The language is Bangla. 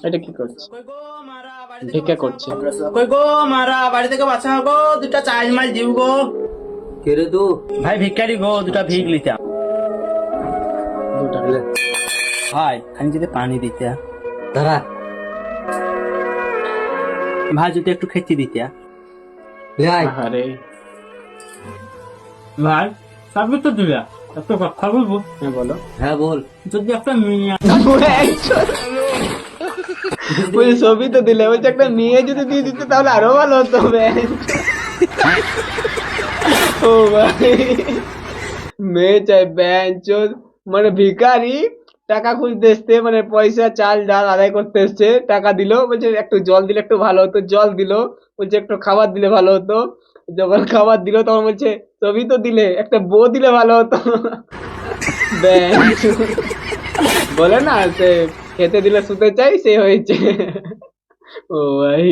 এটা কি করছে? কই গো মারা বাড়ি থেকে ভিক্ষা বাঁচাও করছে। গো। কই গো মারা বাড়ি থেকে বাঁচাও গো, দুটা চাল মাল দিও গো। কে রে তু? ভাই ভিক্ষারি গো, দুটা ভিক লিতা। দুটা ভাই খালি যদি পানি দিতে, দাঁড়া। ভাই যদি একটু খেতে দিতে। লাই আরে ভাই সবই তো দিলা, একটা কথা বলবো। হ্যাঁ বলো। হ্যাঁ বল। যদি একটা মেয়ে বলছে ছবি তো দিলে, বলছে একটা মেয়ে যদি দিয়ে দিতে তাহলে আরো ভালো হতো। ও ভাই, মেয়ে চাই ব্যাঞ্চোদ, মানে ভিখারি টাকা খুঁজতে এসছে, মানে পয়সা চাল ডাল আদায় করতে এসছে। টাকা দিলো, বলছে একটু জল দিলে একটু ভালো হতো, জল দিলো। বলছে একটু খাবার দিলে ভালো হতো, যখন খাবার দিলো তখন বলছে ছবি তো দিলে, একটা বউ দিলে ভালো হতো। ব্যাঞ্চোদ। বলে না সে খেতে দিলে শুতে চাই, সে হয়েছে। ও ভাই।